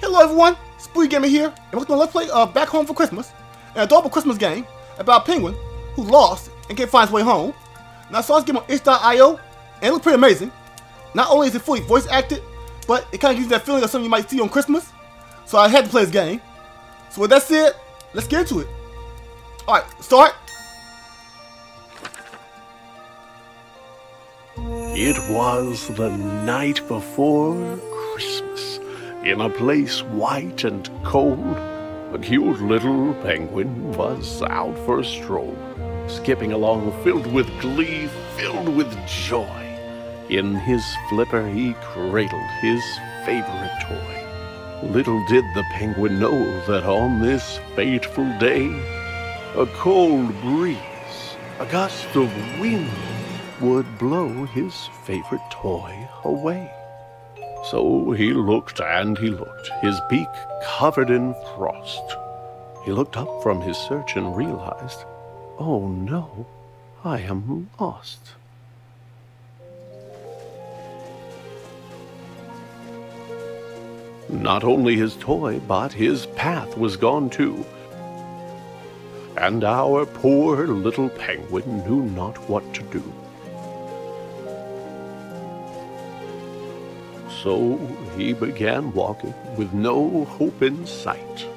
Hello everyone, Spooky Gamer here, and welcome to Let's Play Back Home for Christmas, an adorable Christmas game about a penguin who lost and can't find his way home. Now I saw this game on itch.io, and it looked pretty amazing. Not only is it fully voice acted, but it kind of gives you that feeling of something you might see on Christmas, so I had to play this game. So with that said, let's get into it. Alright, start. It was the night before Christmas. In a place white and cold, a cute little penguin was out for a stroll, skipping along filled with glee, filled with joy. In his flipper he cradled his favorite toy. Little did the penguin know that on this fateful day, a cold breeze, a gust of wind, would blow his favorite toy away. So he looked and he looked, his beak covered in frost. He looked up from his search and realized, oh no, I am lost. Not only his toy, but his path was gone too. And our poor little penguin knew not what to do. So he began walking with no hope in sight.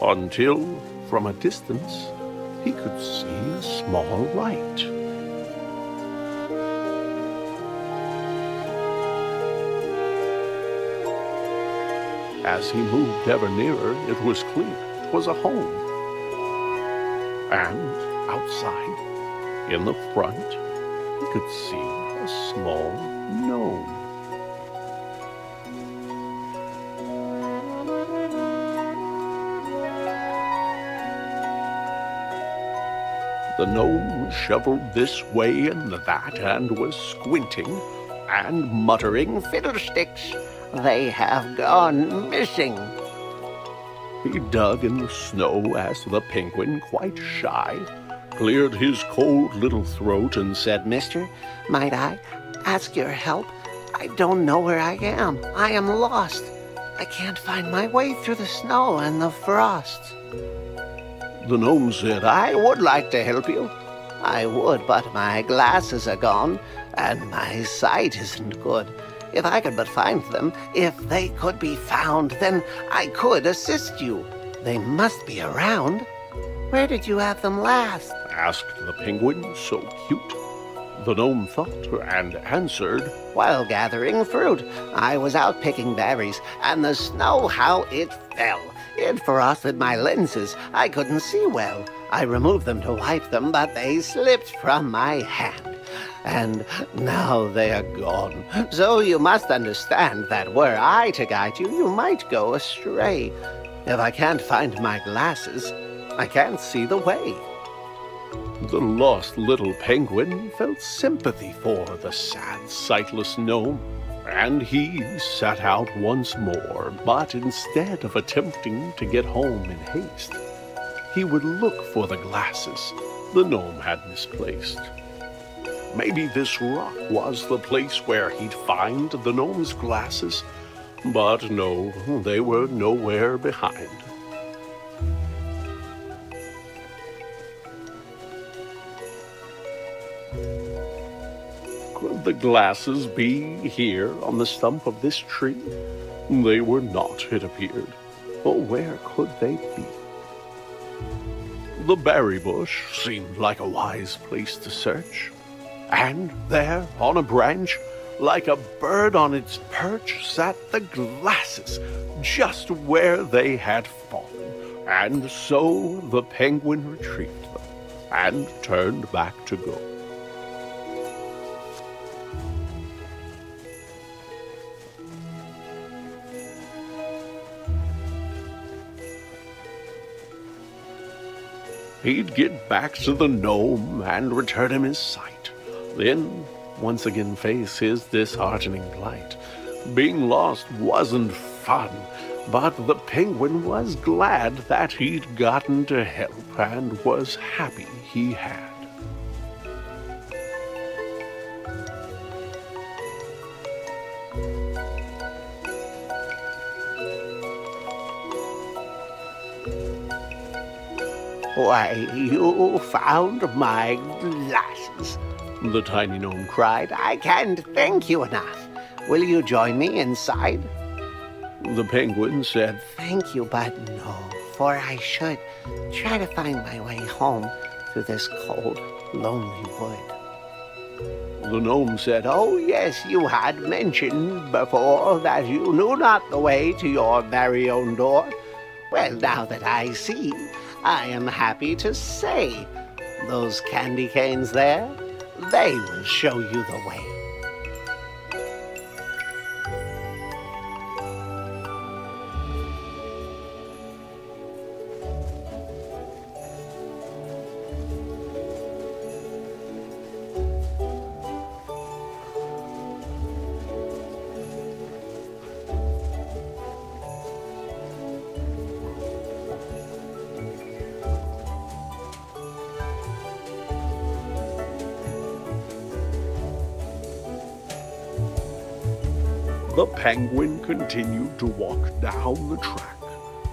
Until, from a distance, he could see a small light. As he moved ever nearer, it was clear 'twas a home. And outside, in the front, he could see a small gnome. The gnome shoveled this way and that and was squinting and muttering, "Fiddlesticks, they have gone missing." He dug in the snow as the penguin, quite shy, cleared his cold little throat and said, "Mister, might I ask your help? I don't know where I am. I am lost. I can't find my way through the snow and the frost." The gnome said, "I would like to help you. I would, but my glasses are gone, and my sight isn't good. If I could but find them, if they could be found, then I could assist you. They must be around. Where did you have them last?" asked the penguin, so cute. The gnome thought and answered, "While gathering fruit, I was out picking berries, and the snow, how it fell. It frosted my lenses. I couldn't see well. I removed them to wipe them, but they slipped from my hand. And now they are gone. So you must understand that were I to guide you, you might go astray. If I can't find my glasses, I can't see the way." The lost little penguin felt sympathy for the sad, sightless gnome, and he set out once more, but instead of attempting to get home in haste, he would look for the glasses the gnome had misplaced. Maybe this rock was the place where he'd find the gnome's glasses, but no, they were nowhere behind. Could the glasses be here on the stump of this tree? They were not, it appeared. But where could they be? The berry bush seemed like a wise place to search. And there, on a branch, like a bird on its perch, sat the glasses, just where they had fallen. And so the penguin retrieved them and turned back to go. He'd get back to the gnome and return him his sight. Then once again face his disheartening plight. Being lost wasn't fun, but the penguin was glad that he'd gotten to help and was happy he had. Why, you found my glasses, the tiny gnome cried. I can't thank you enough. Will you join me inside? The penguin said, Thank you, but no, for I should try to find my way home through this cold, lonely wood. The gnome said, Oh, yes, you had mentioned before that you knew not the way to your very own door. Well, now that I see, I am happy to say, those candy canes there, they will show you the way. The penguin continued to walk down the track.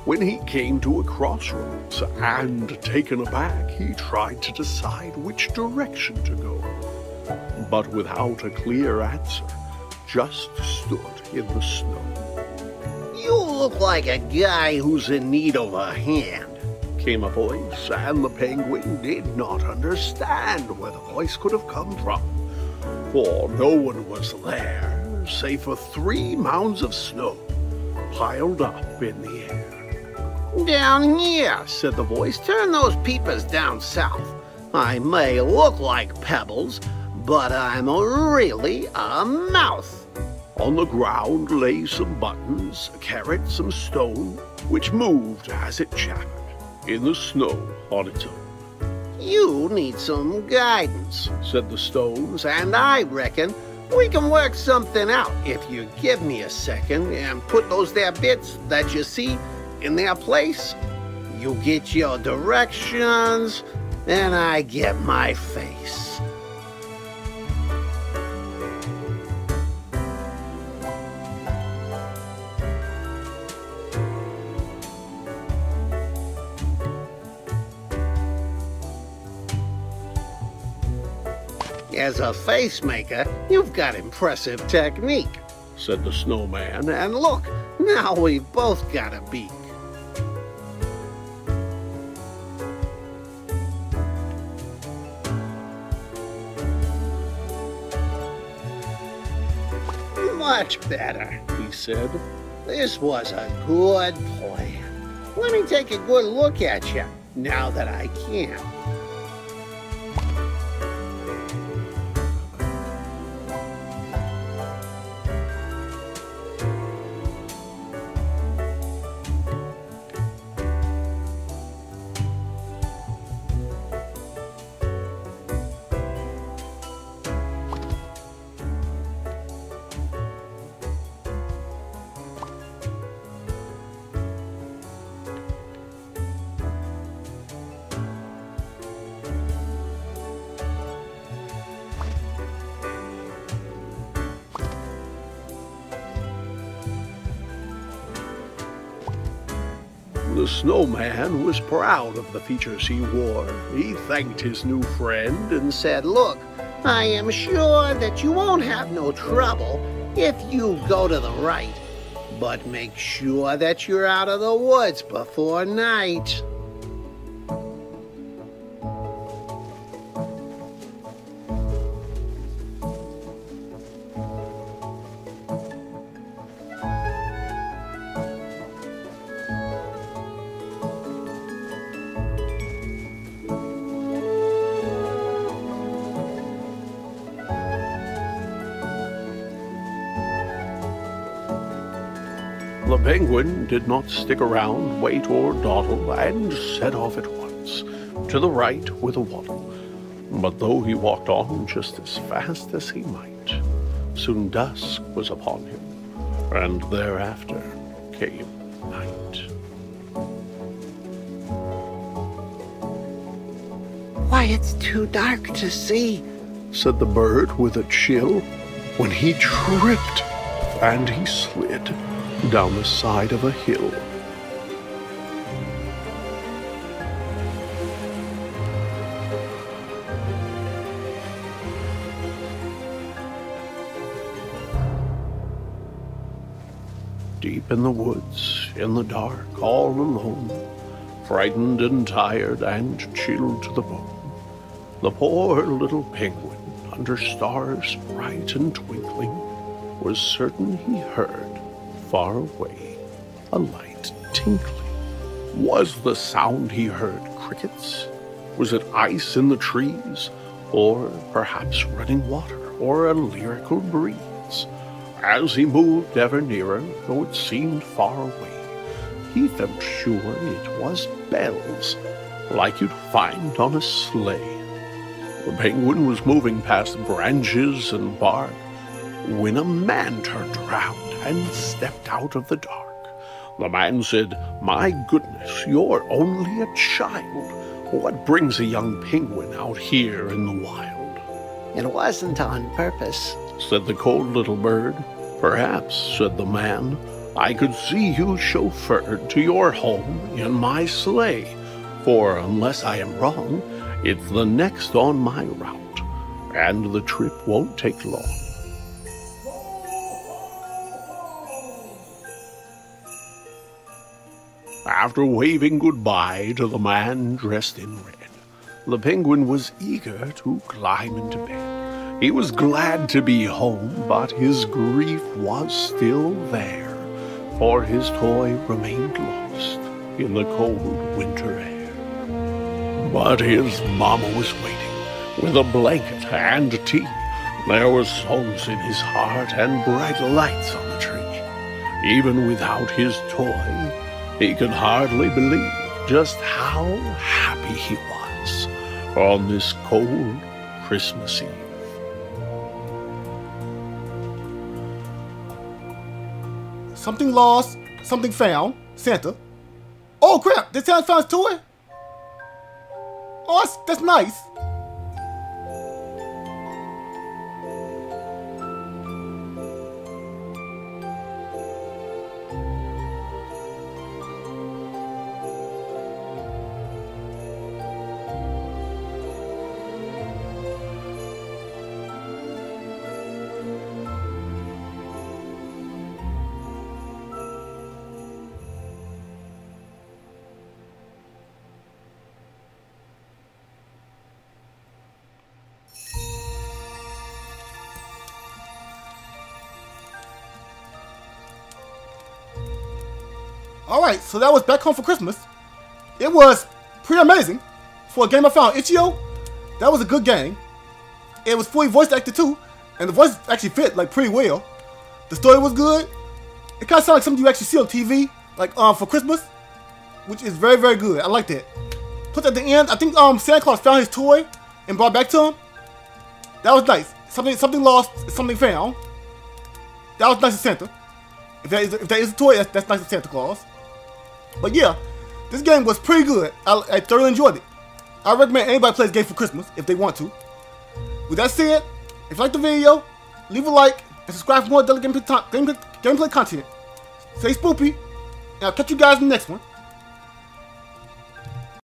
When he came to a crossroads, and taken aback, he tried to decide which direction to go, but without a clear answer, just stood in the snow. You look like a guy who's in need of a hand, came a voice, and the penguin did not understand where the voice could have come from, for no one was there, save for 3 mounds of snow piled up in the air. Down here, said the voice. Turn those peepers down south. I may look like pebbles, but I'm really a mouse. On the ground lay some buttons, a carrot, some stone, which moved as it chattered in the snow on its own. You need some guidance, said the stones, and I reckon we can work something out if you give me a second and put those there bits that you see in their place. You get your directions, and I get my face. As a face maker, you've got impressive technique, said the snowman, and look, now we've both got a beak. Much better, he said. This was a good plan. Let me take a good look at you, now that I can. The snowman was proud of the features he wore. He thanked his new friend and said, Look, I am sure that you won't have no trouble if you go to the right, but make sure that you're out of the woods before night. The penguin did not stick around, wait, or dawdle, and set off at once, to the right with a waddle. But though he walked on just as fast as he might, soon dusk was upon him, and thereafter came night. Why, it's too dark to see, said the bird with a chill, when he tripped, and he slid down the side of a hill. Deep in the woods, in the dark, all alone, frightened and tired and chilled to the bone, the poor little penguin, under stars bright and twinkling, was certain he heard, far away, a light tinkling. Was the sound he heard crickets? Was it ice in the trees? Or perhaps running water, or a lyrical breeze? As he moved ever nearer, though it seemed far away, he felt sure it was bells, like you'd find on a sleigh. The penguin was moving past branches and bark when a man turned around and stepped out of the dark. The man said, "My goodness, you're only a child. What brings a young penguin out here in the wild?" It wasn't on purpose, said the cold little bird. "Perhaps," said the man, "I could see you chauffeured to your home in my sleigh, for unless I am wrong, it's the next on my route, and the trip won't take long." After waving goodbye to the man dressed in red, the penguin was eager to climb into bed. He was glad to be home, but his grief was still there, for his toy remained lost in the cold winter air. But his mama was waiting with a blanket and tea. There were songs in his heart and bright lights on the tree. Even without his toy, he could hardly believe just how happy he was on this cold Christmas Eve. Something lost, something found. Santa. Oh crap! Did Santa find his toy? Oh, that's nice. Alright, so that was Back Home for Christmas. It was pretty amazing for a game I found. Itch.io, that was a good game. It was fully voice acted too, and the voice actually fit like pretty well. The story was good. It kind of sounded like something you actually see on TV, like for Christmas, which is very, very good. I like that. Plus at the end, I think Santa Claus found his toy and brought it back to him. That was nice. Something lost, something found. That was nice of Santa. If that is a toy, that's nice of Santa Claus. But yeah, this game was pretty good. I thoroughly enjoyed it. I recommend anybody play this game for Christmas if they want to. With that said, if you like the video, leave a like and subscribe for more daily gameplay content. Stay spoopy, and I'll catch you guys in the next one.